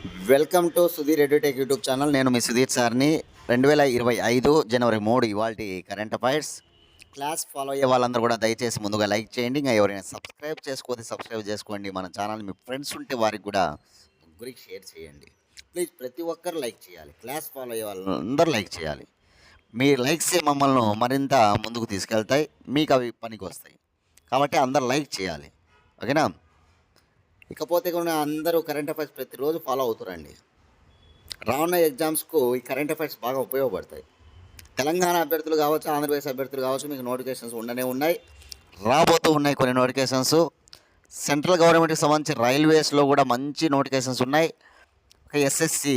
Welcome to Sudheer edutech YouTube channel. నేను మీ సుధీర్ సార్ని. 2025 జనవరి 3 ఇవాల్టి కరెంట్ అఫైర్స్ క్లాస్ ఫాలో అయ్యే వాళ్ళందరూ కూడా దయచేసి ముందుగా లైక్ చేయండి. ఇంకా ఎవరైనా సబ్స్క్రైబ్ చేసుకోతే సబ్స్క్రైబ్ చేసుకోండి. మన ఛానల్ మీ ఫ్రెండ్స్ ఉంటే వారికి కూడా ముగ్గురికి షేర్ చేయండి. ప్లీజ్ ప్రతి ఒక్కరు లైక్ చేయాలి. క్లాస్ ఫాలో అయ్యే వాళ్ళందరూ లైక్ చేయాలి. మీ లైక్సే మమ్మల్ని మరింత ముందుకు తీసుకెళ్తాయి, మీకు అవి పనికి వస్తాయి. కాబట్టి అందరు లైక్ చేయాలి, ఓకేనా? ఇకపోతే కూడా అందరూ కరెంట్ అఫైర్స్ ప్రతిరోజు ఫాలో అవుతారండి. రానున్న ఎగ్జామ్స్కు ఈ కరెంట్ అఫైర్స్ బాగా ఉపయోగపడతాయి. తెలంగాణ అభ్యర్థులు కావచ్చు, ఆంధ్రప్రదేశ్ అభ్యర్థులు కావచ్చు, మీకు నోటిఫికేషన్స్ ఉండనే ఉన్నాయి, రాబోతూ ఉన్నాయి కొన్ని నోటిఫికేషన్స్. సెంట్రల్ గవర్నమెంట్కి సంబంధించి రైల్వేస్లో కూడా మంచి నోటిఫికేషన్స్ ఉన్నాయి. ఎస్ఎస్సి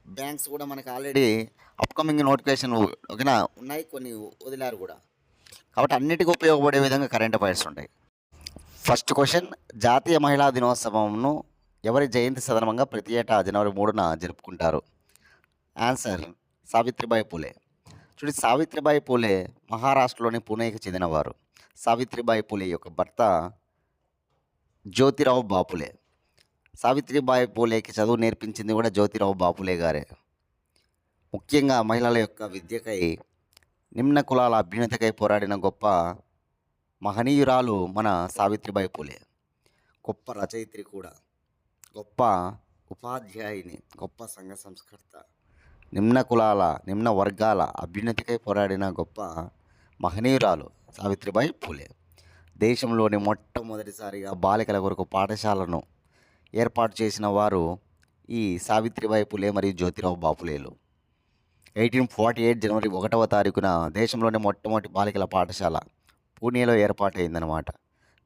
బ్యాంక్స్ కూడా మనకి ఆల్రెడీ అప్కమింగ్ నోటిఫికేషన్ ఓకేనా ఉన్నాయి, కొన్ని వదిలారు కూడా. కాబట్టి అన్నిటికీ ఉపయోగపడే విధంగా కరెంట్ అఫైర్స్ ఉంటాయి. ఫస్ట్ క్వశ్చన్, జాతీయ మహిళా దినోత్సవంను ఎవరి జయంతి సందర్భంగా ప్రతి ఏటా జనవరి 3న జరుపుకుంటారు? ఆన్సర్ సావిత్రిబాయి పూలే. చూడండి, సావిత్రిబాయి పూలే మహారాష్ట్రలోని పూణేకి చెందినవారు. సావిత్రిబాయి పూలే యొక్క భర్త జ్యోతిరావు బాపులే. సావిత్రిబాయి పూలేకి చదువు నేర్పించింది కూడా జ్యోతిరావు బాపులే గారే. ముఖ్యంగా మహిళల యొక్క విద్యకై, నిమ్న కులాల అభ్యున్నతికై పోరాడిన గొప్ప మహనీయురాలు మన సావిత్రిబాయి పూలే. గొప్ప రచయిత్రి కూడా, గొప్ప ఉపాధ్యాయుని, గొప్ప సంఘ సంస్కర్త, నిమ్న కులాల నిమ్న వర్గాల అభ్యున్నతికై పోరాడిన గొప్ప మహనీయురాలు సావిత్రిబాయి పూలే. దేశంలోని మొట్టమొదటిసారిగా బాలికల కొరకు పాఠశాలను ఏర్పాటు చేసిన వారు ఈ సావిత్రిబాయి పూలే మరియు జ్యోతిరావు బాపులేలు. 1848 జనవరి 1వ తారీఖున దేశంలోని మొట్టమొదటి బాలికల పాఠశాల పూణేలో ఏర్పాటైందనమాట.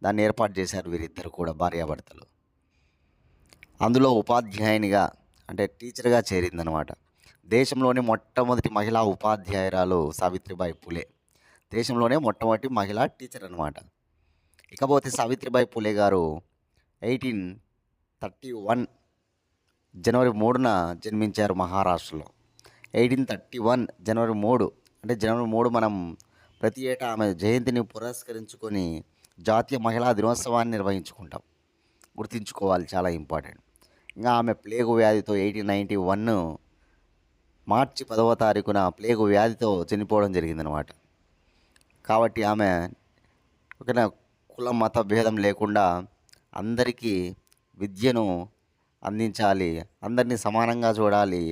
దాన్ని ఏర్పాటు చేశారు వీరిద్దరు కూడా భార్యాభర్తలు. అందులో ఉపాధ్యాయునిగా అంటే టీచర్గా చేరిందనమాట. దేశంలోని మొట్టమొదటి మహిళా ఉపాధ్యాయురాలు సావిత్రిబాయి పూలే. దేశంలోనే మొట్టమొదటి మహిళా టీచర్ అనమాట. ఇకపోతే సావిత్రిబాయి పూలే గారు 1831 జనవరి 3న జన్మించారు మహారాష్ట్రలో. 1831 జనవరి 3 అంటే జనవరి 3 మనం ప్రతి ఏటా ఆమె జయంతిని పురస్కరించుకొని జాతీయ మహిళా దినోత్సవాన్ని నిర్వహించుకుంటాం. గుర్తుంచుకోవాలి, చాలా ఇంపార్టెంట్. ఇంకా ఆమె ప్లేగు వ్యాధితో 1891 మార్చి 10వ తారీఖున ప్లేగు వ్యాధితో చనిపోవడం జరిగిందనమాట. కాబట్టి ఆమె ఒక కుల మత భేదం లేకుండా అందరికీ విద్యను అందించాలి, అందరినీ సమానంగా చూడాలి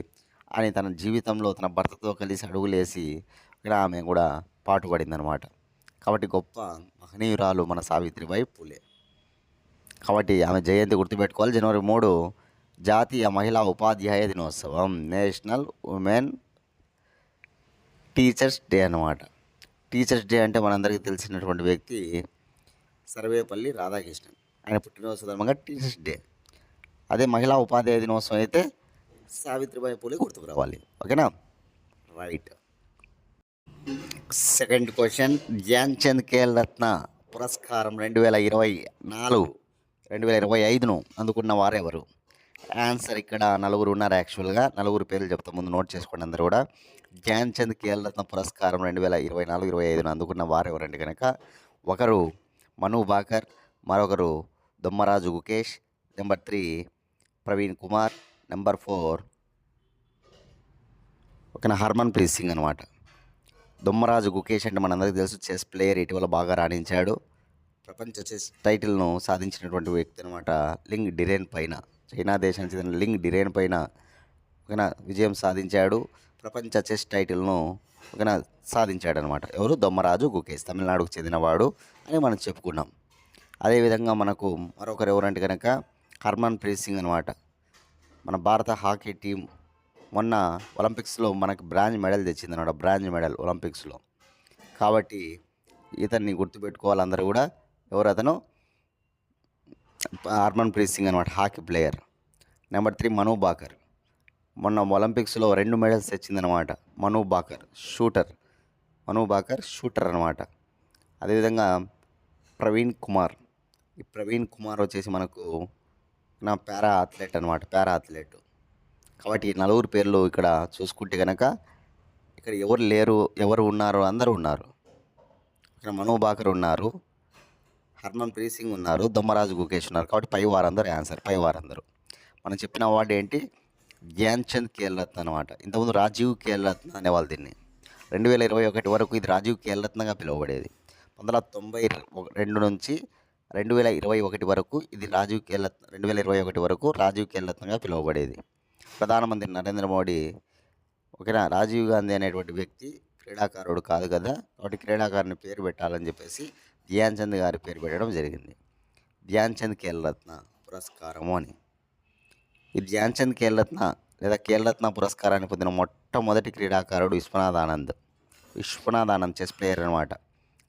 అని తన జీవితంలో తన భర్తతో కలిసి అడుగులేసి ఇక్కడ ఆమె కూడా పాటుపడిందనమాట. కాబట్టి గొప్ప మహనీయురాలు మన సావిత్రిబాయి పూలే. కాబట్టి ఆమె జయంతి గుర్తుపెట్టుకోవాలి. జనవరి 3 జాతీయ మహిళా ఉపాధ్యాయ దినోత్సవం, నేషనల్ ఉమెన్ టీచర్స్ డే అన్నమాట. టీచర్స్ డే అంటే మనందరికీ తెలిసినటువంటి వ్యక్తి సర్వేపల్లి రాధాకృష్ణన్. ఆయన పుట్టినరోజు సందర్భంగా టీచర్స్ డే. అదే మహిళా ఉపాధ్యాయ దినోత్సవం అయితే సావిత్రిబాయి పూలే గుర్తుకు రావాలి, ఓకేనా? Right. Second question, Dhyan Chand Khel Ratna పురస్కారం 2025ను అందుకున్న వారెవరు? ఆన్సర్ ఇక్కడ నలుగురు ఉన్నారు. యాక్చువల్గా నలుగురు పేర్లు చెప్తా, ముందు నోట్ చేసుకోండి అందరూ కూడా. ధ్యాన్ చంద్ ఖేల్ రత్న పురస్కారం 2024-25ను అందుకున్న వారెవరంటే కనుక, ఒకరు మను బాకర్, మరొకరు దొమ్మరాజు గుకేష్, నెంబర్ 3 ప్రవీణ్ కుమార్, నెంబర్ 4 ఒక హర్మన్ ప్రీత్ సింగ్ అనమాట. దొమ్మరాజు గుకేష్ అంటే మనందరికీ తెలుసు, చెస్ ప్లేయర్, ఇటీవల బాగా రాణించాడు. ప్రపంచ చెస్ టైటిల్ను సాధించినటువంటి వ్యక్తి అనమాట. లింగ్ డిరేన్ పైన, చైనా దేశానికి చెందిన లింగ్ డిరేన్ పైన ఒక విజయం సాధించాడు. ప్రపంచ చెస్ టైటిల్ను ఒక సాధించాడు అనమాట. ఎవరు? దొమ్మరాజు గుకేష్, తమిళనాడుకు చెందినవాడు అని మనం చెప్పుకున్నాం. అదేవిధంగా మనకు మరొకరు ఎవరంటే కనుక హర్మన్ ప్రీత్ సింగ్ అనమాట. మన భారత హాకీ టీం మొన్న ఒలింపిక్స్లో మనకు బ్రాంజ్ మెడల్ తెచ్చిందన్నమాట, బ్రాంజ్ మెడల్ ఒలింపిక్స్లో. కాబట్టి ఇతన్ని గుర్తుపెట్టుకోవాలి అందరూ కూడా. ఎవరు అతను? హర్మన్ ప్రీత్ సింగ్ అనమాట, హాకీ ప్లేయర్. నెంబర్ 3 మను బాకర్, మొన్న ఒలింపిక్స్లో 2 మెడల్స్ తెచ్చిందనమాట. మను బాకర్ షూటర్ అనమాట. అదేవిధంగా ప్రవీణ్ కుమార్, ఈ ప్రవీణ్ కుమార్ వచ్చేసి మనకు పారా అథ్లెట్ అనమాట, పారా అథ్లెట్. కాబట్టి ఈ నలుగురు పేర్లు ఇక్కడ చూసుకుంటే కనుక ఇక్కడ ఎవరు లేరు, ఎవరు ఉన్నారు? అందరూ ఉన్నారు. ఇక్కడ మను బాకర్ ఉన్నారు, హర్మన్ ప్రీత్ సింగ్ ఉన్నారు, దొమ్మరాజు గుకేష్ ఉన్నారు. కాబట్టి పై వారందరూ ఆన్సర్, పై వారందరూ. మనం చెప్పిన అవార్డు ఏంటి? ధ్యాన్ చంద్ ఖేల్రత్న అనమాట. ఇంతకుముందు రాజీవ్ ఖేల్రత్న అనేవాళ్ళు దీన్ని. 2021 వరకు ఇది రాజీవ్ ఖేల్రత్నగా పిలువబడేది. 1992 నుంచి 2021 వరకు ఇది 2021 వరకు రాజీవ్ ఖేల్రత్నగా పిలువబడేది. ప్రధానమంత్రి నరేంద్ర మోడీ ఓకేనా, రాజీవ్ గాంధీ అనేటువంటి వ్యక్తి క్రీడాకారుడు కాదు కదా, కాబట్టి క్రీడాకారుని పేరు పెట్టాలని చెప్పేసి ధ్యాన్ చంద్ గారి పేరు పెట్టడం జరిగింది. ధ్యాన్ చంద్ ఖేల్రత్న పురస్కారము అని. ఈ ధ్యాన్ చంద్ ఖేల్రత్న లేదా ఖేల్రత్న పురస్కారాన్ని పొందిన మొట్టమొదటి క్రీడాకారుడు విశ్వనాథ్ ఆనంద్. విశ్వనాథ్ ఆనంద్ చెస్ ప్లేయర్ అనమాట.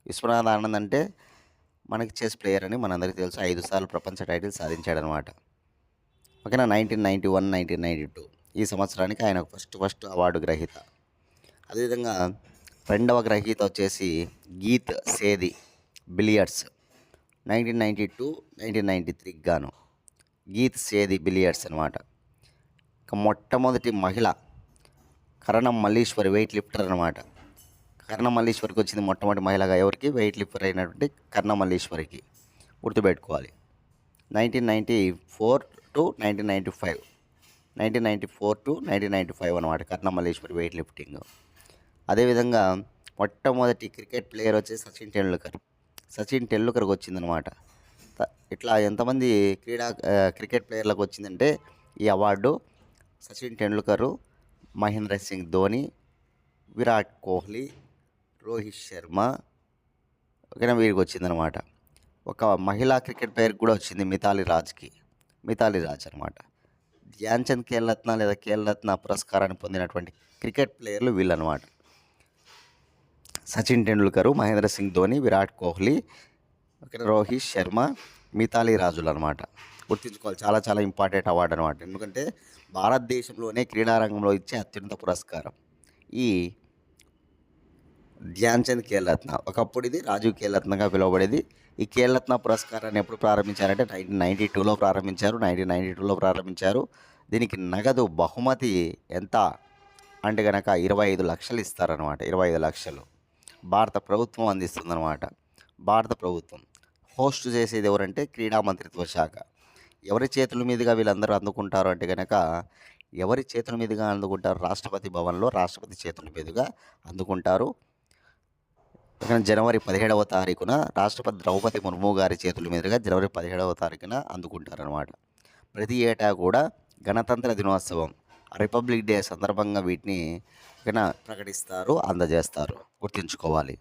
విశ్వనాథ్ ఆనంద్ అంటే మనకి చెస్ ప్లేయర్ అని మనందరికీ తెలుసు. 5 సార్లు ప్రపంచ టైటిల్ సాధించాడనమాట. ఓకేనా. 1991, 1992 ఈ సంవత్సరానికి ఆయన ఫస్ట్ అవార్డు గ్రహీత. అదేవిధంగా రెండవ గ్రహీత వచ్చేసి గీత్ సేది బిలియర్డ్స్ 1992, 1993 గాను గీత్ సేది బిలియర్డ్స్ అనమాట. ఇక మొట్టమొదటి మహిళ కరణం మల్లీశ్వరి వెయిట్ లిఫ్టర్ అనమాట. కరణం మల్లీశ్వరికి వచ్చింది మొట్టమొదటి మహిళగా ఎవరికి? వెయిట్ లిఫ్టర్ అయినటువంటి కరణం మల్లీశ్వరికి. గుర్తుపెట్టుకోవాలి. 1994 to 1995 1994 to 1995 అనమాట కరణం మల్లీశ్వరి వెయిట్ లిఫ్టింగ్. అదేవిధంగా మొట్టమొదటి క్రికెట్ ప్లేయర్ వచ్చేసి సచిన్ టెండూల్కర్కి వచ్చిందనమాట. ఇట్లా ఎంతమంది క్రికెట్ ప్లేయర్లకు వచ్చిందంటే ఈ అవార్డు సచిన్ టెండూల్కరు, మహేంద్ర సింగ్ ధోని, విరాట్ కోహ్లీ, రోహిత్ శర్మ ఓకేనా వీరికి వచ్చిందనమాట. ఒక మహిళా క్రికెట్ ప్లేయర్కి కూడా వచ్చింది, మిథాలీ రాజ్ అనమాట. ధ్యాన్ చంద్ ఖేల్రత్న లేదా ఖేల్రత్న పురస్కారాన్ని పొందినటువంటి క్రికెట్ ప్లేయర్లు వీళ్ళనమాట. సచిన్ టెండూల్కరు, మహేంద్ర సింగ్ ధోని, విరాట్ కోహ్లీ, రోహిత్ శర్మ, మిథాలీ రాజులు అనమాట. గుర్తుంచుకోవాలి, చాలా చాలా ఇంపార్టెంట్ అవార్డు అనమాట. ఎందుకంటే భారతదేశంలోనే క్రీడారంగంలో ఇచ్చే అత్యున్నత పురస్కారం ఈ ధ్యాన్ చంద్ ఖేల్రత్న. ఒకప్పుడు ఇది రాజీవ్ ఖేల్రత్నగా పిలువబడేది. ఈ ఖేల్రత్న పురస్కారాన్ని ఎప్పుడు ప్రారంభించారంటే 1992లో ప్రారంభించారు. దీనికి నగదు బహుమతి ఎంత అంటే కనుక 25 లక్షలు ఇస్తారనమాట. 25 లక్షలు భారత ప్రభుత్వం అందిస్తుందన్నమాట. భారత ప్రభుత్వం హోస్ట్ చేసేది ఎవరంటే క్రీడా మంత్రిత్వ శాఖ. ఎవరి చేతుల మీదుగా వీళ్ళందరూ అందుకుంటారు అంటే కనుక ఎవరి చేతుల మీదుగా అందుకుంటారు? రాష్ట్రపతి భవన్లో రాష్ట్రపతి చేతుల మీదుగా అందుకుంటారు. జనవరి 17వ తారీఖున రాష్ట్రపతి ద్రౌపది ముర్ము గారి చేతుల మీదుగా జనవరి 17వ తారీఖున అందుకుంటారనమాట. ప్రతి ఏటా కూడా గణతంత్ర దినోత్సవం రిపబ్లిక్ డే సందర్భంగా వీటిని ప్రకటిస్తారు, అందజేస్తారు. గుర్తుంచుకోవాలి.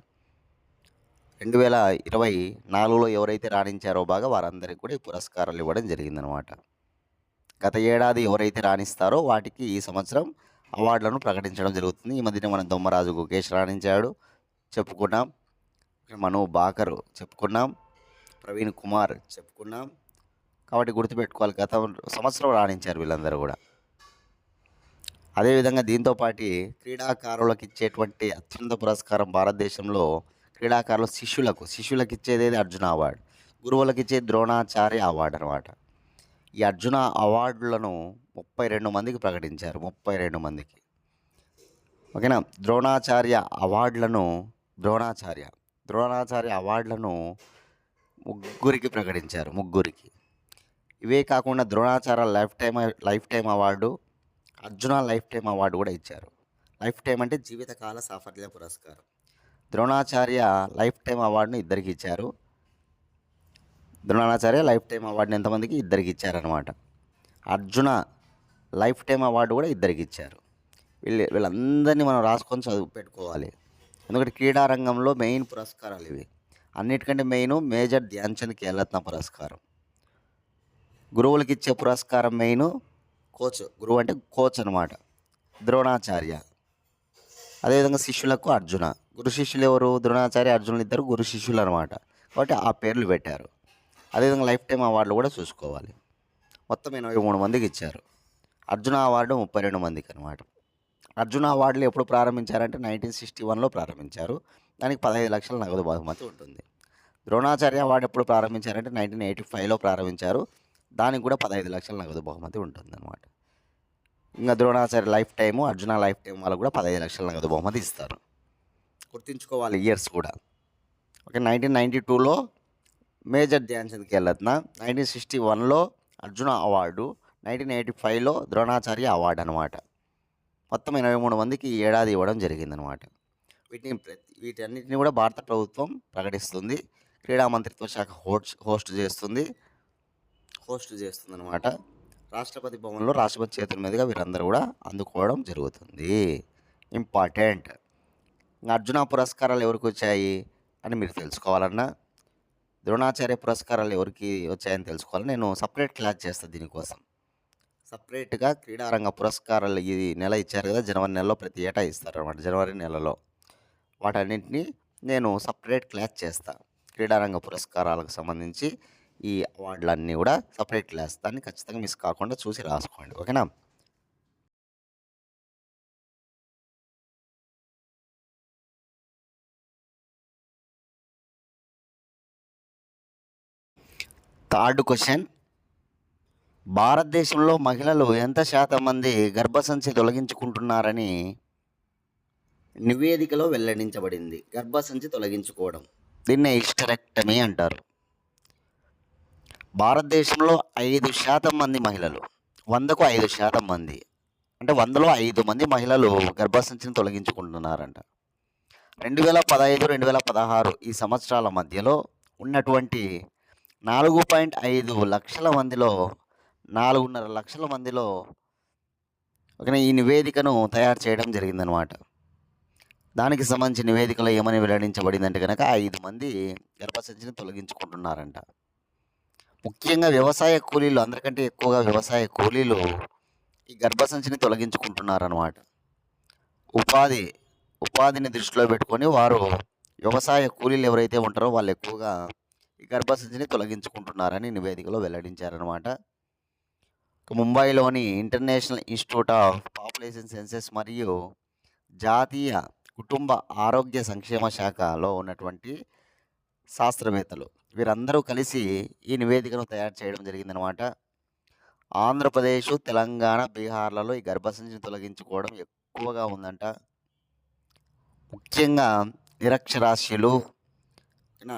2024లో ఎవరైతే రాణించారో బాగా వారందరికీ కూడా ఈ పురస్కారాలు ఇవ్వడం జరిగిందనమాట. గత ఏడాది ఎవరైతే రాణిస్తారో వాటికి ఈ సంవత్సరం అవార్డులను ప్రకటించడం జరుగుతుంది. ఈ మధ్యన మన దొమ్మరాజు గుకేష్ రాణించాడు, చెప్పుకున్నాం. మను బాకర్ చెప్పుకున్నాం, ప్రవీణ్ కుమార్ చెప్పుకున్నాం. కాబట్టి గుర్తుపెట్టుకోవాలి, గత సంవత్సరం రాణించారు వీళ్ళందరూ కూడా. అదేవిధంగా దీంతోపాటు క్రీడాకారులకు ఇచ్చేటువంటి అత్యున్నత పురస్కారం భారతదేశంలో క్రీడాకారుల శిష్యులకు ఇచ్చేది అర్జున అవార్డు, గురువులకు ఇచ్చేది ద్రోణాచార్య అవార్డు అనమాట. ఈ అర్జున అవార్డులను 32 మందికి ప్రకటించారు. 32 మందికి ఓకేనా. ద్రోణాచార్య అవార్డులను ముగ్గురికి ప్రకటించారు. ఇవే కాకుండా Dronacharya life time award, Arjuna life time award కూడా ఇచ్చారు. లైఫ్ టైం అంటే జీవితకాల సాఫల్య పురస్కారం. ద్రోణాచార్య లైఫ్ టైం అవార్డును ఇద్దరికి ఇచ్చారు. ద్రోణాచార్య లైఫ్ టైం అవార్డుని ఎంతమందికి? ఇద్దరికి ఇచ్చారనమాట. అర్జున లైఫ్ టైం అవార్డు కూడా ఇద్దరికి ఇచ్చారు. వీళ్ళందరినీ మనం రాసుకొని చదువు పెట్టుకోవాలి. ఎందుకంటే క్రీడారంగంలో మెయిన్ పురస్కారాలు ఇవి. అన్నిటికంటే మెయిన్ మేజర్ ధ్యాన్ చంద్ ఖేల్రత్న పురస్కారం. గురువులకి ఇచ్చే పురస్కారం మెయిన్ గురువు అంటే కోచ్ అనమాట, ద్రోణాచార్య. అదేవిధంగా శిష్యులకు అర్జున. గురు శిష్యులు ఎవరు? ద్రోణాచార్య, అర్జునులు ఇద్దరు గురు శిష్యులు అనమాట. కాబట్టి ఆ పేర్లు పెట్టారు. అదేవిధంగా లైఫ్ టైం అవార్డులు కూడా చూసుకోవాలి. మొత్తం 83 మందికి ఇచ్చారు. అర్జున అవార్డు 32 మందికి అనమాట. అర్జున అవార్డులు ఎప్పుడు ప్రారంభించారంటే 1961లో ప్రారంభించారు. దానికి 15 లక్షల నగదు బహుమతి ఉంటుంది. ద్రోణాచార్య అవార్డు ఎప్పుడు ప్రారంభించారంటే 1985లో ప్రారంభించారు. దానికి కూడా 15 లక్షల నగదు బహుమతి ఉంటుంది అనమాట. ఇంకా Dronacharya life time, Arjuna life time వాళ్ళకు కూడా 15 లక్షల నగదు బహుమతి ఇస్తారు. గుర్తుంచుకోవాలి ఇయర్స్ కూడా. ఓకే. 1992లో మేజర్ ధ్యాన్ చంద్ ఖేల్రత్న, 1961లో అర్జున అవార్డు, 1985లో ద్రోణాచార్య అవార్డు అనమాట. మొత్తం 83 మందికి ఈ ఏడాది ఇవ్వడం జరిగిందనమాట. వీటన్నిటిని కూడా భారత ప్రభుత్వం ప్రకటిస్తుంది. క్రీడా మంత్రిత్వ శాఖ హోస్ట్ చేస్తుందనమాట. రాష్ట్రపతి భవన్లో రాష్ట్రపతి చేతుల మీదుగా వీరందరూ కూడా అందుకోవడం జరుగుతుంది. ఇంపార్టెంట్. అర్జున పురస్కారాలు ఎవరికి వచ్చాయి అని మీరు తెలుసుకోవాలన్నా, ద్రోణాచార్య పురస్కారాలు ఎవరికి వచ్చాయని తెలుసుకోవాలని నేను సపరేట్ క్లాస్ చేస్తాను. దీనికోసం సపరేట్గా క్రీడారంగ పురస్కారాలు ఈ నెల ఇచ్చారు కదా, జనవరి నెలలో ప్రతి ఏటా ఇస్తారనమాట. జనవరి నెలలో వాటన్నింటినీ నేను సపరేట్ క్లాస్ చేస్తాను. క్రీడారంగ పురస్కారాలకు సంబంధించి ఈ అవార్డులన్నీ కూడా సపరేట్ క్లాస్, దాన్ని ఖచ్చితంగా మిస్ కాకుండా చూసి రాసుకోండి. ఓకేనా? థర్డ్ క్వశ్చన్, భారతదేశంలో మహిళలు ఎంత శాతం మంది గర్భసంచి తొలగించుకుంటున్నారని నివేదికలో వెల్లడించబడింది. గర్భసంచి తొలగించుకోవడం, దీన్నే హిస్టరెక్టమీ అంటారు. భారతదేశంలో 5% మంది మహిళలు, 100కు 5% మంది, అంటే 100లో 5 మంది మహిళలు గర్భసంచిని తొలగించుకుంటున్నారంట. 2015, 2016 ఈ సంవత్సరాల మధ్యలో ఉన్నటువంటి 4.5 లక్షల మందిలో 4.5 లక్షల మందిలో ఈ నివేదికను తయారు చేయడం జరిగిందనమాట. దానికి సంబంధించిన నివేదికలో ఏమని వెల్లడించబడిందంటే కనుక 5 మంది గర్భసంచిని తొలగించుకుంటున్నారంట. ముఖ్యంగా వ్యవసాయ కూలీలు, అందరికంటే ఎక్కువగా వ్యవసాయ కూలీలు ఈ గర్భసంచిని తొలగించుకుంటున్నారన్నమాట. ఉపాధిని దృష్టిలో పెట్టుకొని వారు వ్యవసాయ కూలీలు ఎవరైతే ఉంటారో వాళ్ళు ఎక్కువగా ఈ గర్భసంచిని తొలగించుకుంటున్నారని నివేదికలో వెల్లడించారనమాట. ముంబైలోని international institute of population sciences మరియు జాతీయ కుటుంబ ఆరోగ్య సంక్షేమ శాఖలో ఉన్నటువంటి శాస్త్రవేత్తలు వీరందరూ కలిసి ఈ నివేదికను తయారు చేయడం జరిగిందనమాట. ఆంధ్రప్రదేశ్, తెలంగాణ, బీహార్లలో ఈ గర్భసంచిని తొలగించుకోవడం ఎక్కువగా ఉందంట. ముఖ్యంగా నిరక్షరాస్యులు,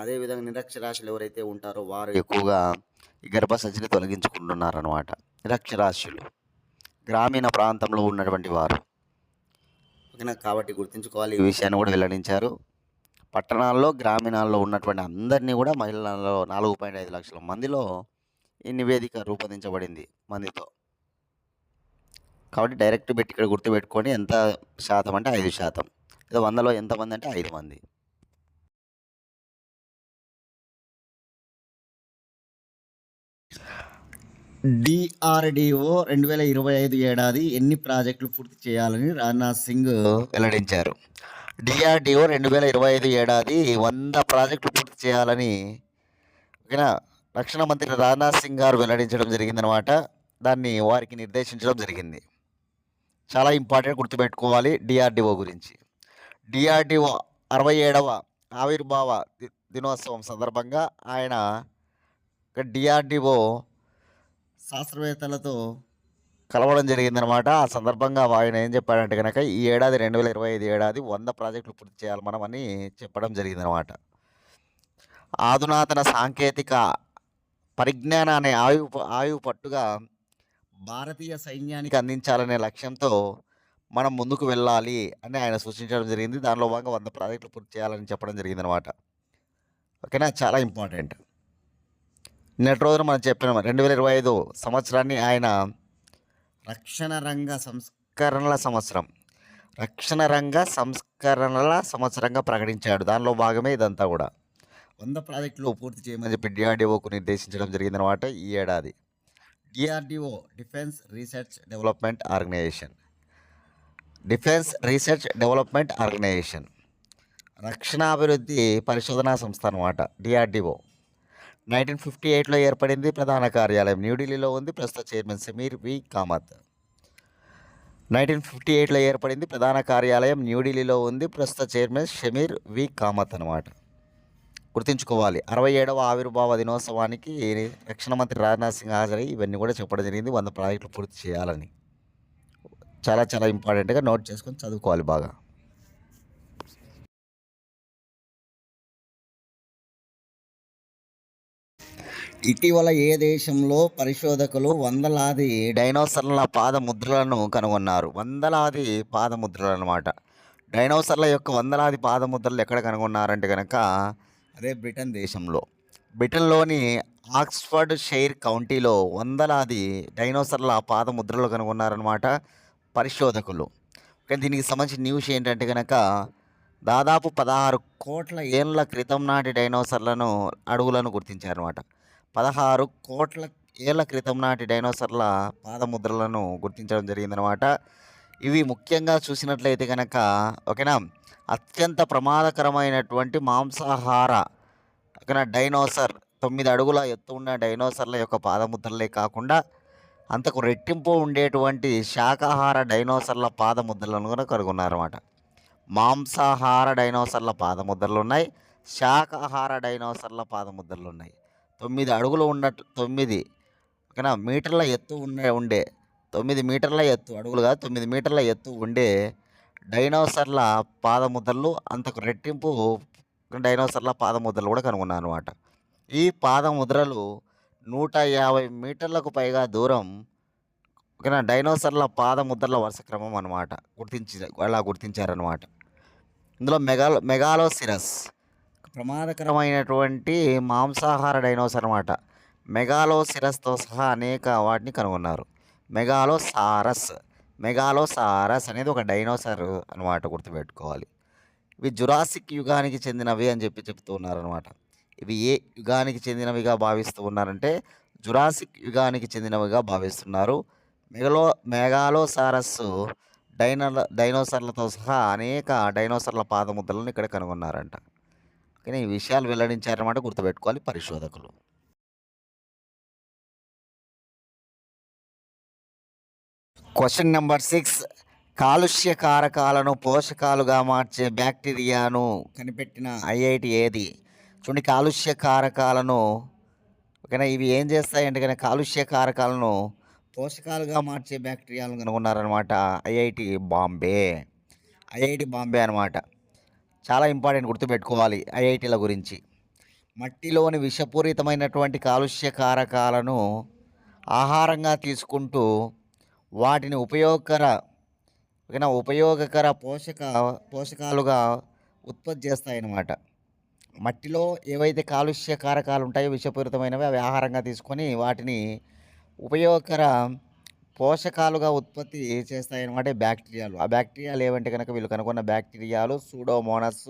అదేవిధంగా నిరక్షరాస్యులు ఎవరైతే ఉంటారో వారు ఎక్కువగా ఈ గర్భసంచిని తొలగించుకుంటున్నారనమాట. నిరక్షరాస్యులు, గ్రామీణ ప్రాంతంలో ఉన్నటువంటి వారు. ఓకేనా? కాబట్టి గుర్తుంచుకోవాలి, ఈ విషయాన్ని కూడా వెల్లడించారు. పట్టణాల్లో, గ్రామీణాల్లో ఉన్నటువంటి అందరినీ కూడా మహిళలలో 4.5 లక్షల మందిలో ఈ నివేదిక రూపొందించబడింది మందితో. కాబట్టి డైరెక్ట్ పెట్టి ఇక్కడ గుర్తుపెట్టుకొని ఎంత శాతం అంటే 5%. లేదా 100లో ఎంతమంది అంటే 5 మంది. DRDO 2025 ఏడాది ఎన్ని ప్రాజెక్టులు పూర్తి చేయాలని రాజ్నాథ్ సింగ్ వెల్లడించారు. DRDO 2025 ఏడాది 100 ప్రాజెక్టులు పూర్తి చేయాలని ఓకేనా రక్షణ మంత్రి రాజ్నాథ్ సింగ్ గారు వెల్లడించడం జరిగిందనమాట. దాన్ని వారికి నిర్దేశించడం జరిగింది. చాలా ఇంపార్టెంట్, గుర్తుపెట్టుకోవాలి DRDO గురించి. DRDO 67వ ఆవిర్భావ దినోత్సవం సందర్భంగా ఆయన DRDO శాస్త్రవేత్తలతో కలవడం జరిగిందనమాట. ఆ సందర్భంగా ఆయన ఏం చెప్పాడంటే కనుక ఈ ఏడాది 2025 ఏడాది 100 ప్రాజెక్టులు పూర్తి చేయాలి మనం అని చెప్పడం జరిగిందనమాట. ఆధునాతన సాంకేతిక పరిజ్ఞానాన్ని ఆయువు పట్టుగా భారతీయ సైన్యానికి అందించాలనే లక్ష్యంతో మనం ముందుకు వెళ్ళాలి అని ఆయన సూచించడం జరిగింది. దానిలో భాగంగా 100 ప్రాజెక్టులు పూర్తి చేయాలని చెప్పడం జరిగిందనమాట. ఓకేనా? చాలా ఇంపార్టెంట్. నిన్నటి రోజున మనం చెప్పిన 2025 సంవత్సరాన్ని ఆయన రక్షణ రంగ సంస్కరణల సంవత్సరంగా ప్రకటించాడు. దానిలో భాగమే ఇదంతా కూడా. 100 ప్రాజెక్టులు పూర్తి చేయమని చెప్పి DRDOకు నిర్దేశించడం జరిగిందనమాట ఈ ఏడాది. DRDO defence research development organisation రక్షణాభివృద్ధి పరిశోధనా సంస్థ అనమాట. DRDO 1958లో ఏర్పడింది. ప్రధాన కార్యాలయం న్యూఢిల్లీలో ఉంది. ప్రస్తుత చైర్మన్ షమీర్ వి కామత్. 1958లో ఏర్పడింది. ప్రధాన కార్యాలయం న్యూఢిల్లీలో ఉంది. ప్రస్తుత చైర్మన్ షమీర్ వి కామత్ అనమాట. గుర్తుంచుకోవాలి. 67వ ఆవిర్భావ దినోత్సవానికి రక్షణ మంత్రి రాజ్నాథ్ సింగ్ హాజరై ఇవన్నీ కూడా చెప్పడం జరిగింది. 100 ప్రాజెక్టులు పూర్తి చేయాలని. చాలా చాలా ఇంపార్టెంట్గా నోట్ చేసుకొని చదువుకోవాలి బాగా. ఇటీవల ఏ దేశంలో పరిశోధకులు వందలాది డైనోసార్ల పాదముద్రలను కనుగొన్నారు? వందలాది పాదముద్రలు అనమాట. డైనోసార్ల యొక్క వందలాది పాదముద్రలు ఎక్కడ కనుగొన్నారంటే గనక అదే బ్రిటన్ దేశంలో. బ్రిటన్‌లోని ఆక్స్‌ఫర్డ్ షైర్ కౌంటీలో వందలాది డైనోసార్ల పాదముద్రలు కనుగొన్నారనమాట పరిశోధకులు. కానీ దీనికి సంబంధించిన న్యూస్ ఏంటంటే గనక దాదాపు 16 కోట్ల ఏళ్ల క్రితం నాటి డైనోసార్లను అడుగులను గుర్తించారనమాట. 16 కోట్ల ఏళ్ల క్రితం నాటి డైనోసార్ల పాదముద్రలను గుర్తించడం జరిగిందనమాట. ఇవి ముఖ్యంగా చూసినట్లయితే గనక ఓకేనా, అత్యంత ప్రమాదకరమైనటువంటి మాంసాహార ఓకేనా డైనోసార్ 9 అడుగుల ఎత్తు ఉన్న డైనోసార్ల యొక్క పాదముద్రలే కాకుండా అంతకు రెట్టింపు ఉండేటువంటి శాకాహార డైనోసార్ల పాదముద్రలను కూడా కనుగొన్నారన్నమాట. మాంసాహార డైనోసార్ల పాదముద్రలు ఉన్నాయి, శాకాహార డైనోసార్ల పాదముద్రలు ఉన్నాయి. 9 అడుగులు ఉన్నట్టు 9 ఓకేనా మీటర్ల ఎత్తు ఉండే 9 మీటర్ల ఎత్తు, అడుగులు కాదు 9 మీటర్ల ఎత్తు ఉండే డైనోసార్ల పాదముద్రలు, అంతకు రెట్టింపు డైనోసార్ల పాదముద్రలు కూడా కనుగొన్నారు అనమాట. ఈ పాదముద్రలు 150 మీటర్లకు పైగా దూరం ఓకేనా డైనోసార్ల పాదముద్రల వరుస క్రమం అనమాట. అలా గుర్తించారనమాట. ఇందులో మెగాలోసిరస్ ప్రమాదకరమైనటువంటి మాంసాహార డైనోసార్ అనమాట. మెగాలోసిరస్తో సహా అనేక వాటిని కనుగొన్నారు. మెగాలోసారస్ అనేది ఒక డైనోసార్ అనమాట, గుర్తుపెట్టుకోవాలి. ఇవి జురాసిక్ యుగానికి చెందినవి అని చెప్తూ ఉన్నారనమాట. ఇవి ఏ యుగానికి చెందినవిగా భావిస్తూ ఉన్నారంటే జురాసిక్ యుగానికి చెందినవిగా భావిస్తున్నారు. మెగాలోసారస్ డైనోసార్లతో సహా అనేక డైనోసార్ల పాదముద్రలను ఇక్కడ కనుగొన్నారంట. కానీ ఈ విషయాలు వెల్లడించారన్నమాట, గుర్తుపెట్టుకోవాలి పరిశోధకులు. క్వశ్చన్ నెంబర్ 6, కాలుష్య కారకాలను పోషకాలుగా మార్చే బ్యాక్టీరియాను కనిపెట్టిన ఐఐటి ఏది? చూడండి, కాలుష్య కారకాలను ఓకేనా ఇవి ఏం చేస్తాయంటే కనుక కాలుష్య కారకాలను పోషకాలుగా మార్చే బ్యాక్టీరియాలను కనుగొన్నారనమాట ఐఐటి బాంబే అనమాట. చాలా ఇంపార్టెంట్, గుర్తుపెట్టుకోవాలి ఐఐటీల గురించి. మట్టిలోని విషపూరితమైనటువంటి కాలుష్య కారకాలను ఆహారంగా తీసుకుంటూ వాటిని ఉపయోగకర పోషకాలుగా ఉత్పత్తి చేస్తాయన్నమాట. మట్టిలో ఏవైతే కాలుష్య కారకాలు ఉంటాయో విషపూరితమైనవి, అవి ఆహారంగా తీసుకొని వాటిని ఉపయోగకర పోషకాలుగా ఉత్పత్తి చేస్తాయన్నమాట బ్యాక్టీరియాలు. ఆ బ్యాక్టీరియాలు ఏవంటే కనుక వీళ్ళు కనుగొన్న బ్యాక్టీరియాలు సూడోమోనస్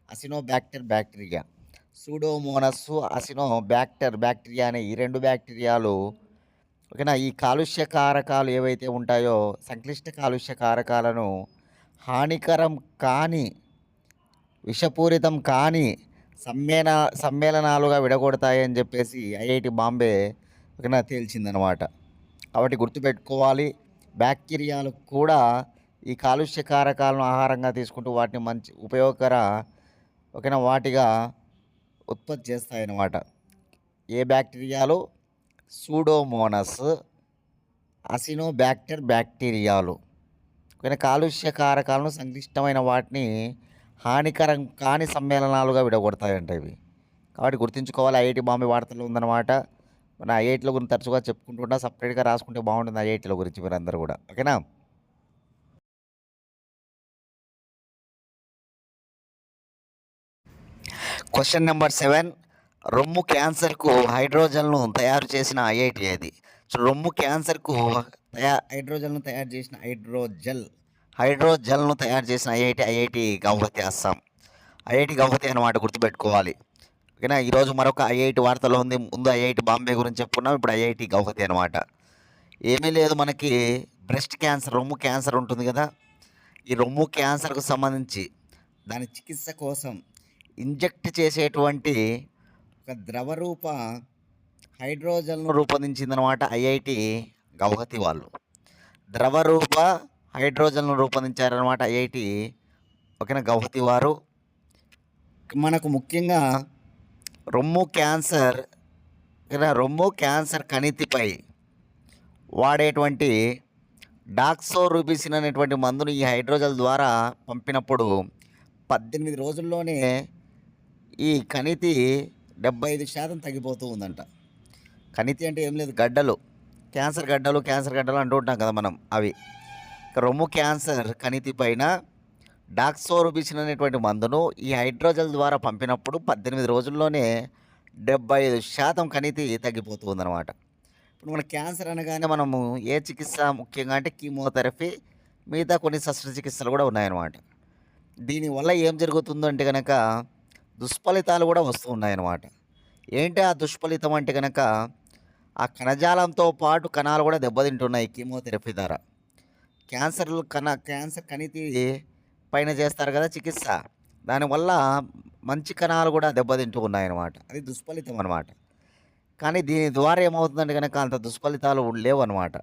అసినోబ్యాక్టర్ బ్యాక్టీరియా. బ్యాక్టీరియా అనే ఈ 2 బ్యాక్టీరియాలు ఓకేనా ఈ కాలుష్య కారకాలు ఏవైతే ఉంటాయో సంక్లిష్ట కాలుష్య కారకాలను హానికరం కాని, విషపూరితం కాని సమ్మేళనాలుగా విడగొడతాయని చెప్పేసి ఐఐటి బాంబే ఓకేనా తేల్చిందనమాట. కాబట్టి గుర్తుపెట్టుకోవాలి, బ్యాక్టీరియాలు కూడా ఈ కాలుష్య కారకాలను ఆహారంగా తీసుకుంటూ వాటిని మంచి ఉపయోగకర ఓకేనా వాటిగా ఉత్పత్తి చేస్తాయన్నమాట. ఏ బ్యాక్టీరియాలు? సూడోమోనస్ అసినోబ్యాక్టర్ బ్యాక్టీరియాలు ఓకేనా కాలుష్య కారకాలను సంక్లిష్టమైన వాటిని హానికరం కాని సమ్మేళనాలుగా విడగొడతాయంట ఇవి. కాబట్టి గుర్తుంచుకోవాలి, ఐఐటి బాంబే వార్తల్లో ఉందన్నమాట. మన ఐఐటీల గురించి తరచుగా చెప్పుకుంటుంటా, సపరేట్గా రాసుకుంటే బాగుంటుంది ఐఐటీల గురించి మీరు అందరూ కూడా, ఓకేనా. క్వశ్చన్ నెంబర్ 7, రొమ్ము క్యాన్సర్కు హైడ్రోజెల్ను తయారు చేసిన ఐఐటి ఏది? సో రొమ్ము క్యాన్సర్కు హైడ్రోజెల్ను తయారు చేసిన హైడ్రోజెల్ను తయారు చేసిన ఐఐటి గౌహతి, అస్సాం. ఐఐటి గౌహతి అనమాట, గుర్తుపెట్టుకోవాలి ఓకేనా. ఈరోజు మరొక ఐఐటి వార్తలో ఉంది. ముందు ఐఐటి బాంబే గురించి చెప్పుకున్నాం, ఇప్పుడు ఐఐటి గౌహతి అనమాట. ఏమీ లేదు, మనకి బ్రెస్ట్ క్యాన్సర్, రొమ్ము క్యాన్సర్ ఉంటుంది కదా. ఈ రొమ్ము క్యాన్సర్కు సంబంధించి దాని చికిత్స కోసం ఇంజెక్ట్ చేసేటువంటి ఒక ద్రవరూప హైడ్రోజెల్ను రూపొందించిందనమాట ఐఐటి గౌహతి వాళ్ళు. ద్రవరూప హైడ్రోజెల్ను రూపొందించారనమాట ఐఐటి ఓకేనా గౌహతి వారు. మనకు ముఖ్యంగా రొమ్ము క్యాన్సర్ కణితిపై వాడేటువంటి డాక్సోరూబిసిన్ అనేటువంటి మందును ఈ హైడ్రోజెల్ ద్వారా పంపినప్పుడు 18 రోజుల్లోనే ఈ కణితి 75% తగ్గిపోతూ ఉందంట. కణితి అంటే ఏం లేదు, గడ్డలు, క్యాన్సర్ గడ్డలు, క్యాన్సర్ గడ్డలు అంటూ ఉంటాం కదా మనం, అవి. ఇక రొమ్ము క్యాన్సర్ కణితి పైన డాక్సోరూబిసిన్ అనేటువంటి మందును ఈ హైడ్రోజెల్ ద్వారా పంపినప్పుడు 18 రోజుల్లోనే 75% కణితి తగ్గిపోతుందన్నమాట. ఇప్పుడు మన క్యాన్సర్ అనగానే మనము ఏ చికిత్స ముఖ్యంగా అంటే కీమోథెరపీ, మిగతా కొన్ని శస్త్రచికిత్సలు కూడా ఉన్నాయన్నమాట. దీనివల్ల ఏం జరుగుతుందంటే గనక దుష్ఫలితాలు కూడా వస్తూ ఉన్నాయన్నమాట. ఏంటి ఆ దుష్ఫలితం అంటే గనక ఆ కణజాలంతో పాటు కణాలు కూడా దెబ్బతింటున్నాయి కీమోథెరపీ ద్వారా. క్యాన్సర్ కణితి పైన చేస్తారు కదా చికిత్స, దానివల్ల మంచి కణాలు కూడా దెబ్బతింటూ ఉన్నాయన్నమాట. అది దుష్ఫలితం అనమాట. కానీ దీని ద్వారా ఏమవుతుందంటే కనుక అంత దుష్ఫలితాలు లేవు అనమాట.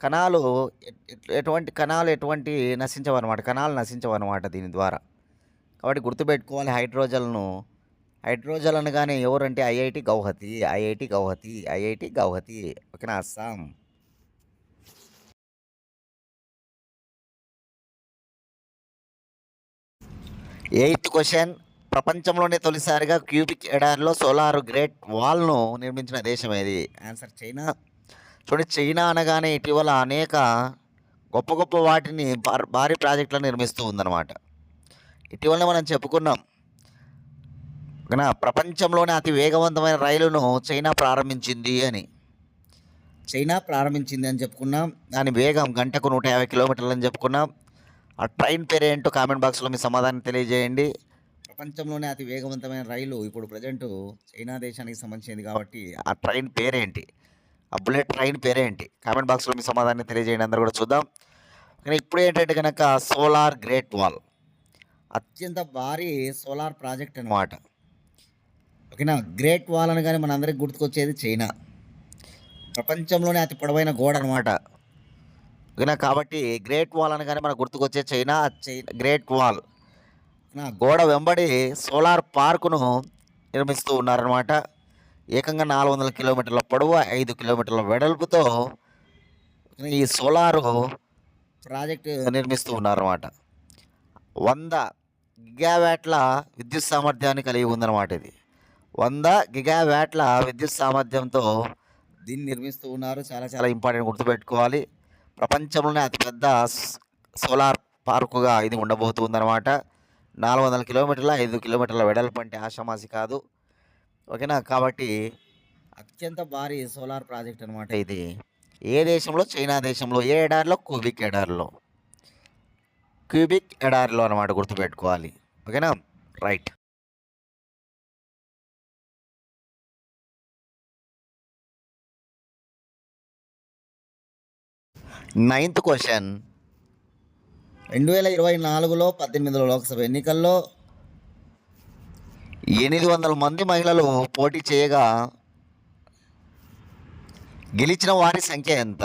కణాలు ఎటువంటి నశించవన్నమాట, కణాలు నశించవన్నమాట దీని ద్వారా. కాబట్టి గుర్తుపెట్టుకోవాలి హైడ్రోజెల్ అనగానే ఎవరంటే ఐఐటి గౌహతి, ఓకేనా, అస్సాం. 8th question. ప్రపంచంలోనే తొలిసారిగా క్యూబిక్ ఎడారిలో సోలార్ గ్రేట్ వాల్ను నిర్మించిన దేశం ఏది? Answer China. చూడండి, చైనా అనగానే ఇటీవల అనేక గొప్ప గొప్ప వాటిని భారీ ప్రాజెక్టులను నిర్మిస్తూ ఉందన్నమాట. ఇటీవల మనం చెప్పుకున్నాం ప్రపంచంలోనే అతి వేగవంతమైన రైలును చైనా ప్రారంభించింది అని చెప్పుకున్నాం. దాని వేగం గంటకు 150 కిలోమీటర్లు అని చెప్పుకున్నాం. ఆ ట్రైన్ పేరేంటో కామెంట్ బాక్స్లో మీ సమాధానం తెలియజేయండి. ప్రపంచంలోనే అతి వేగవంతమైన రైలు ఇప్పుడు ప్రజెంట్ చైనా దేశానికి సంబంధించింది కాబట్టి ఆ ట్రైన్ పేరేంటి, ఆ బుల్లెట్ ట్రైన్ పేరేంటి? కామెంట్ బాక్స్లో మీ సమాధానం తెలియజేయండి, అందరూ కూడా చూద్దాం. కానీ ఇప్పుడు ఏంటంటే కనుక సోలార్ గ్రేట్ వాల్ అత్యంత భారీ సోలార్ ప్రాజెక్ట్ అనమాట. ఓకేనా, గ్రేట్ వాల్ అనగానే మనందరికి గుర్తుకొచ్చేది చైనా. ప్రపంచంలోనే అతి పొడవైన గోడ అనమాట. ఓకేనా, కాబట్టి గ్రేట్ వాల్ అనగానే మనకు గుర్తుకొచ్చే చైనా గ్రేట్ వాల్. గోడ వెంబడి సోలార్ పార్కును నిర్మిస్తూ ఉన్నారనమాట. ఏకంగా 400 కిలోమీటర్ల పొడవు, 5 కిలోమీటర్ల వెడల్పుతో ఈ సోలారు ప్రాజెక్టు నిర్మిస్తూ ఉన్నారన్నమాట. 100 గిగావాట్ల విద్యుత్ సామర్థ్యాన్ని కలిగి ఉందన్నమాట. ఇది 100 గిగావాట్ల విద్యుత్ సామర్థ్యంతో దీన్ని నిర్మిస్తూ ఉన్నారు. చాలా చాలా ఇంపార్టెంట్, గుర్తుపెట్టుకోవాలి. ప్రపంచంలోనే అతిపెద్ద సోలార్ పార్కుగా ఇది ఉండబోతుందన్నమాట. 400 కిలోమీటర్ల, 5 కిలోమీటర్ల వెడల్పు అంటే ఆషామాషి కాదు. ఓకేనా, కాబట్టి అత్యంత భారీ సోలార్ ప్రాజెక్ట్ అనమాట ఇది. ఏ దేశంలో? చైనా దేశంలో. ఏ ఎడారిలో? క్యూబిక్ ఎడారిలో అనమాట, గుర్తుపెట్టుకోవాలి. ఓకేనా, రైట్. 9th question. 2024లో 18వ లోక్సభ ఎన్నికల్లో 800 మంది మహిళలు పోటీ చేయగా గెలిచిన వారి సంఖ్య ఎంత?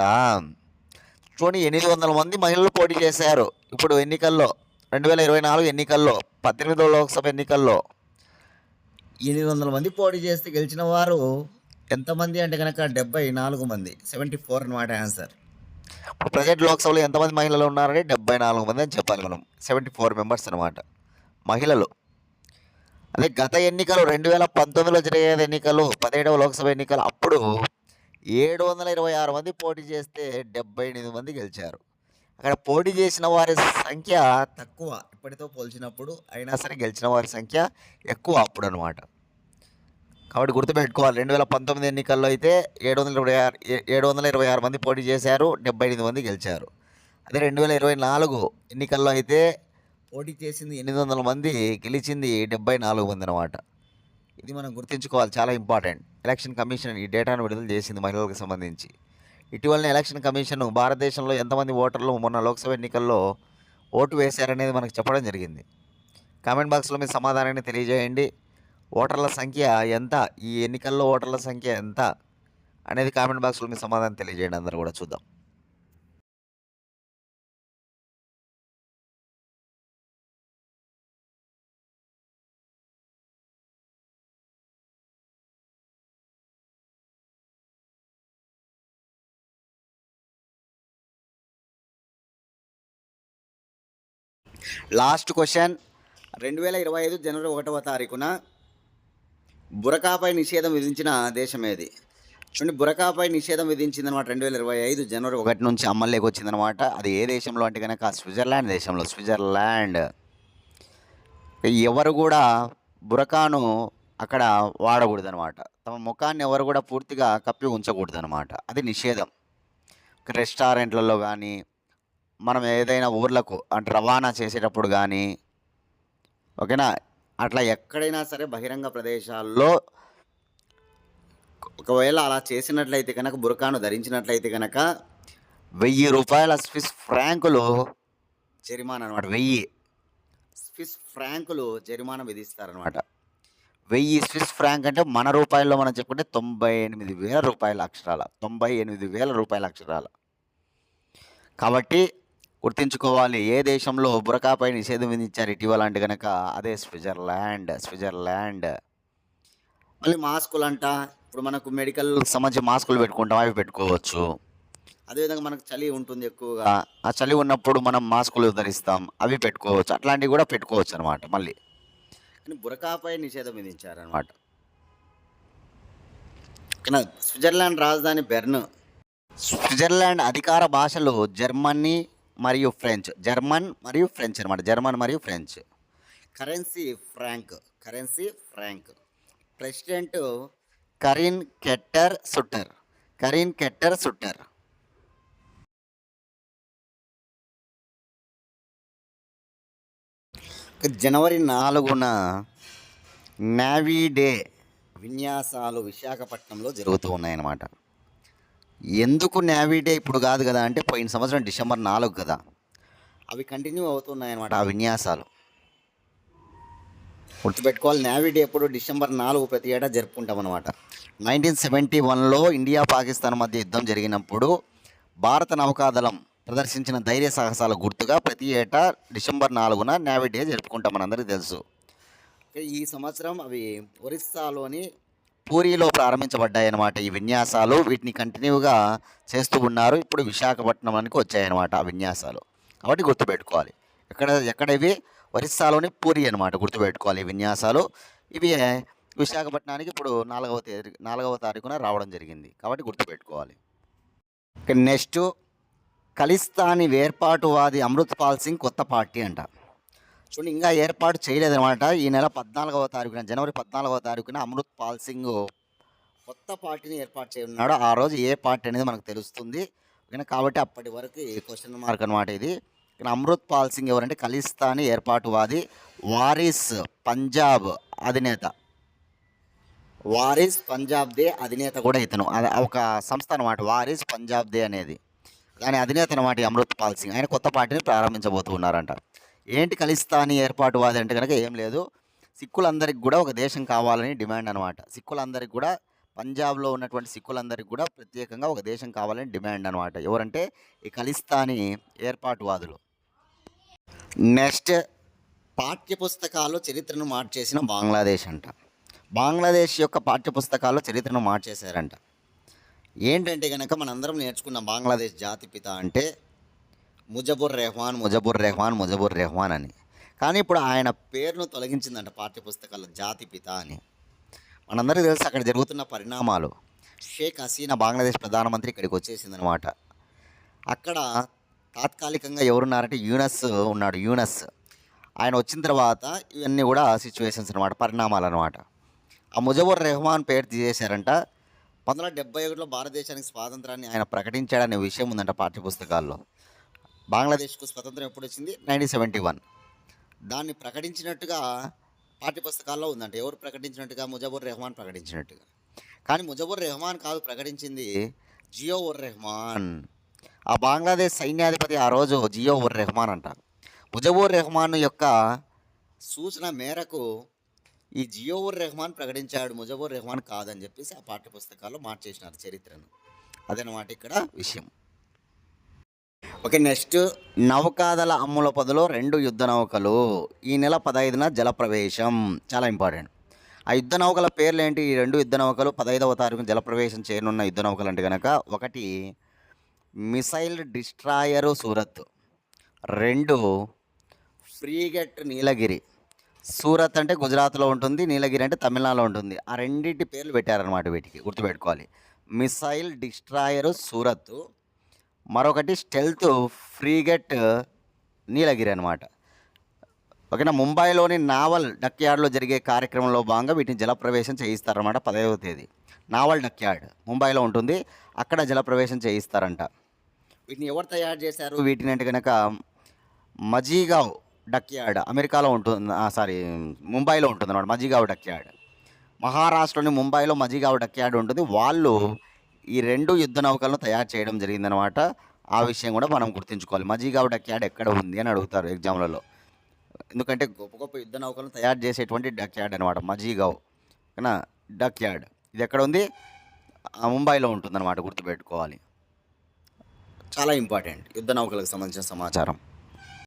చూడండి, 800 మంది మహిళలు పోటీ చేశారు ఇప్పుడు ఎన్నికల్లో, 2024 ఎన్నికల్లో, 18వ లోక్సభ ఎన్నికల్లో 800 మంది పోటీ చేస్తే గెలిచిన వారు ఎంతమంది అంటే కనుక 74 మంది, 74 అనమాట ఆన్సర్. ప్రజెంట్ లోక్సభలో ఎంతమంది మహిళలు ఉన్నారంటే 74 మంది అని చెప్పాలి మనం. 74 మెంబర్స్ అనమాట మహిళలు. అదే గత ఎన్నికలు 2019లో జరిగే ఎన్నికలు, 17వ లోక్సభ ఎన్నికలు, అప్పుడు 726 మంది పోటీ చేస్తే 78 మంది గెలిచారు. అక్కడ పోటీ చేసిన వారి సంఖ్య తక్కువ ఇప్పటితో పోల్చినప్పుడు, అయినా సరే గెలిచిన వారి సంఖ్య ఎక్కువ అప్పుడు అనమాట. కాబట్టి గుర్తుపెట్టుకోవాలి, 2019 ఎన్నికల్లో అయితే 726 మంది పోటీ చేశారు, 78 మంది గెలిచారు. అదే 2024 ఎన్నికల్లో అయితే పోటీ చేసింది 800 మంది, గెలిచింది 74 మంది అనమాట. ఇది మనం గుర్తుంచుకోవాలి, చాలా ఇంపార్టెంట్. ఎలక్షన్ కమిషన్ ఈ డేటాను విడుదల చేసింది మహిళలకు సంబంధించి. ఇటీవలనే ఎలక్షన్ కమిషన్ భారతదేశంలో ఎంతమంది ఓటర్లు మొన్న లోక్సభ ఎన్నికల్లో ఓటు వేశారనేది మనకు చెప్పడం జరిగింది. కామెంట్ బాక్స్లో మీ సమాధానాన్ని తెలియజేయండి. ఓటర్ల సంఖ్య ఎంత, ఈ ఎన్నికల్లో ఓటర్ల సంఖ్య ఎంత అనేది కామెంట్ బాక్స్లో మీ సమాధానం తెలియజేయండి, అందరూ కూడా చూద్దాం. Last question. 2025 జనవరి 1వ తారీఖున బురకాపై నిషేధం విధించిన దేశం ఏది? చూడండి, బురకాపై నిషేధం విధించిందనమాట 2025 జనవరి 1 నుంచి అమల్లోకి వచ్చిందనమాట. అది ఏ దేశంలో అంటే కనుక స్విట్జర్లాండ్ దేశంలో. స్విట్జర్లాండ్ ఎవరు కూడా బురకాను అక్కడ వాడకూడదనమాట. తమ ముఖాన్ని ఎవరు కూడా పూర్తిగా కప్పి ఉంచకూడదనమాట. అది నిషేధం. రెస్టారెంట్లలో కానీ, మనం ఏదైనా ఊర్లకు అంటే రవాణా చేసేటప్పుడు కానీ, ఓకేనా, అట్లా ఎక్కడైనా సరే బహిరంగ ప్రదేశాల్లో ఒకవేళ అలా చేసినట్లయితే కనుక, బురకాను ధరించినట్లయితే కనుక ₹1000 స్విస్ ఫ్రాంకులు జరిమానా అనమాట. 1000 స్విస్ ఫ్రాంకులు జరిమానా విధిస్తారనమాట. 1000 స్విస్ ఫ్రాంక్ అంటే మన రూపాయల్లో మనం చెప్పుకుంటే ₹98,000 అక్షరాల. ₹98,000 అక్షరాల. కాబట్టి గుర్తుంచుకోవాలి, ఏ దేశంలో బురకాపై నిషేధం విధించారు ఇటీవల అంటే కనుక అదే స్విట్జర్లాండ్. మళ్ళీ మాస్కులంట, ఇప్పుడు మనకు మెడికల్కి సంబంధించి మాస్కులు పెట్టుకుంటాం, అవి పెట్టుకోవచ్చు. అదేవిధంగా మనకు చలి ఉంటుంది ఎక్కువగా, ఆ చలి ఉన్నప్పుడు మనం మాస్కులు ధరిస్తాం, అవి పెట్టుకోవచ్చు. అట్లాంటివి కూడా పెట్టుకోవచ్చు అనమాట. మళ్ళీ కానీ బురకాపై నిషేధం విధించారనమాట. ఓకేనా. స్విట్జర్లాండ్ రాజధాని బెర్న్. స్విట్జర్లాండ్ అధికార భాషలు జర్మన్ మరియు ఫ్రెంచ్ అనమాట. జర్మన్ మరియు French. Currency franc. President Karin Keller Sutter. జనవరి 4న నేవీ డే విన్యాసాలు విశాఖపట్నంలో జరుగుతూ ఉన్నాయన్నమాట. ఎందుకు నేవీ డే ఇప్పుడు కాదు కదా అంటే, పోయిన సంవత్సరం డిసెంబర్ 4 కదా. అవి కంటిన్యూ అవుతున్నాయన్నమాట ఆ విన్యాసాలు. గుర్తుపెట్టుకోవాలి, నేవీ డే ఎప్పుడు డిసెంబర్ 4 ప్రతి ఏటా జరుపుకుంటాం అనమాట. 1971లో ఇండియా పాకిస్తాన్ మధ్య యుద్ధం జరిగినప్పుడు భారత నౌకాదళం ప్రదర్శించిన ధైర్య సాహసాల గుర్తుగా ప్రతి ఏటా డిసెంబర్ 4న నేవీ డే జరుపుకుంటాం, మనందరికీ తెలుసు. ఈ సంవత్సరం అవి ఒరిస్సాలోని పూరిలో ప్రారంభించబడ్డాయి అన్నమాట ఈ విన్యాసాలు. వీటిని కంటిన్యూగా చేస్తూ ఉన్నారు. ఇప్పుడు విశాఖపట్నానికి వచ్చాయన్నమాట ఆ విన్యాసాలు. కాబట్టి గుర్తుపెట్టుకోవాలి, ఎక్కడ ఇవి ఒరిస్సాలోని పూరి అనమాట. గుర్తుపెట్టుకోవాలి ఈ విన్యాసాలు. ఇవి విశాఖపట్నానికి ఇప్పుడు 4వ తారీఖున రావడం జరిగింది. కాబట్టి గుర్తుపెట్టుకోవాలి. నెక్స్ట్, ఖలిస్తానీ వేర్పాటువాది అమృత్పాల్ సింగ్ కొత్త పార్టీ అంట. చూడండి, ఇంకా ఏర్పాటు చేయలేదన్నమాట. ఈ నెల 14వ తారీఖున, జనవరి 14వ తారీఖున అమృత్పాల్ సింగ్ కొత్త పార్టీని ఏర్పాటు చేయనున్నాడు. ఆ రోజు ఏ పార్టీ అనేది మనకు తెలుస్తుంది. కాబట్టి అప్పటి వరకు క్వశ్చన్ మార్క్ అనమాట ఇది. అమృత్పాల్ సింగ్ ఎవరంటే ఖలిస్తానీ ఏర్పాటువాది, వారిస్ పంజాబ్ దే అధినేత కూడా ఇతను. ఒక సంస్థ అనమాట, వారిస్ పంజాబ్ దే అనేది. దాని అధినేత అనమాట అమృత్పాల్ సింగ్. ఆయన కొత్త పార్టీని ప్రారంభించబోతున్నారంట. ఏంటి ఖలిస్తానీ ఏర్పాటువాది అంటే కనుక ఏం లేదు, సిక్కులందరికీ కూడా ఒక దేశం కావాలని డిమాండ్ అనమాట. సిక్కులందరికీ కూడా, పంజాబ్లో ఉన్నటువంటి సిక్కులందరికీ కూడా ప్రత్యేకంగా ఒక దేశం కావాలని డిమాండ్ అనమాట. ఎవరంటే ఈ ఖలిస్తానీ ఏర్పాటువాదులు. నెక్స్ట్, పాఠ్యపుస్తకాల్లో చరిత్రను మార్చేసిన బంగ్లాదేశ్ అంట. బంగ్లాదేశ్ యొక్క పాఠ్యపుస్తకాల్లో చరిత్రను మార్చేశారంట. ఏంటంటే కనుక మనందరం నేర్చుకున్న బంగ్లాదేశ్ జాతిపిత అంటే ముజబుర్ రెహమాన్ అని. కానీ ఇప్పుడు ఆయన పేరును తొలగించిందంట పాఠ్యపుస్తకాల జాతిపిత అని. మనందరికీ తెలుసు అక్కడ జరుగుతున్న పరిణామాలు. షేక్ హసీనా బంగ్లాదేశ్ ప్రధానమంత్రి ఇక్కడికి వచ్చేసిందనమాట. అక్కడ తాత్కాలికంగా ఎవరున్నారంటే యూనస్. ఆయన వచ్చిన తర్వాత ఇవన్నీ కూడా సిచ్యువేషన్స్ అనమాట, పరిణామాలు అనమాట. ఆ ముజబుర్ రెహమాన్ పేరు తీసేశారంట. 1971లో భారతదేశానికి స్వాతంత్రాన్ని ఆయన ప్రకటించాడనే విషయం ఉందంట పాఠ్యపుస్తకాల్లో. బంగ్లాదేశ్కు స్వతంత్రం ఎప్పుడు వచ్చింది? 1971. దాన్ని ప్రకటించినట్టుగా పాఠ్యపుస్తకాల్లో ఉందంట. ఎవరు ప్రకటించినట్టుగా? ముజబుర్ రెహమాన్ ప్రకటించినట్టుగా. కానీ ముజబుర్ రెహమాన్ కాదు ప్రకటించింది, జియో ఉర్ రెహమాన్. ఆ బంగ్లాదేశ్ సైన్యాధిపతి ఆ రోజు జియో ఉర్ రెహమాన్ అంట. ముజబుర్ రెహమాన్ యొక్క సూచన మేరకు ఈ జియో ఉర్ రెహమాన్ ప్రకటించాడు, ముజబుర్ రెహమాన్ కాదని చెప్పేసి ఆ పాఠ్యపుస్తకాల్లో మార్చేసినారు చరిత్రను. అదనమాట ఇక్కడ విషయం. ఓకే, నెక్స్ట్, నౌకాదళ అమ్ముల పదులో 2 యుద్ధ నౌకలు ఈ నెల 15న జలప్రవేశం. చాలా ఇంపార్టెంట్. ఆ యుద్ధ నౌకల పేర్లు ఏంటి? ఈ 2 యుద్ధ నౌకలు 15వ తారీఖున జలప్రవేశం చేయనున్న యుద్ధ నౌకలు అంటే కనుక, ఒకటి మిసైల్ డిస్ట్రాయరు సూరత్, 2 ఫ్రీగెట్ నీలగిరి. సూరత్ అంటే గుజరాత్లో ఉంటుంది, నీలగిరి అంటే తమిళనాడులో ఉంటుంది. ఆ రెండింటి పేర్లు పెట్టారనమాట వీటికి, గుర్తుపెట్టుకోవాలి. మిసైల్ డిస్ట్రాయర్ సూరత్, మరొకటి స్టెల్త్ ఫ్రీగెట్ నీలగిరి అనమాట. ఓకేనా. ముంబైలోని నావల్ డక్యార్డ్లో జరిగే కార్యక్రమంలో భాగంగా వీటిని జలప్రవేశం చేయిస్తారన్నమాట 15వ తేదీ. నావల్ డక్యార్డ్ ముంబైలో ఉంటుంది, అక్కడ జలప్రవేశం చేయిస్తారంట. వీటిని ఎవరు తయారు చేశారు వీటిని అంటే కనుక మజీగావ్ డక్యార్డ్ అమెరికాలో ఉంటుంది, ముంబైలో ఉంటుంది అన్నమాట. మజీగావ్ డక్యార్డ్ మహారాష్ట్రలోని ముంబైలో మజీగావ్ డక్యార్డ్ ఉంటుంది. వాళ్ళు ఈ 2 యుద్ధ నౌకలను తయారు చేయడం జరిగిందనమాట. ఆ విషయం కూడా మనం గుర్తుంచుకోవాలి. మజీగావ్ డక్యార్డ్ ఎక్కడ ఉంది అని అడుగుతారు ఎగ్జామ్లలో. ఎందుకంటే గొప్ప గొప్ప యుద్ధ నౌకలను తయారు చేసేటువంటి డక్యార్డ్ అనమాట మజీగావ్. ఓకేనా. డక్యార్డ్ ఇది ఎక్కడ ఉంది? ముంబైలో ఉంటుందన్నమాట, గుర్తుపెట్టుకోవాలి. చాలా ఇంపార్టెంట్ యుద్ధ నౌకలకు సంబంధించిన సమాచారం.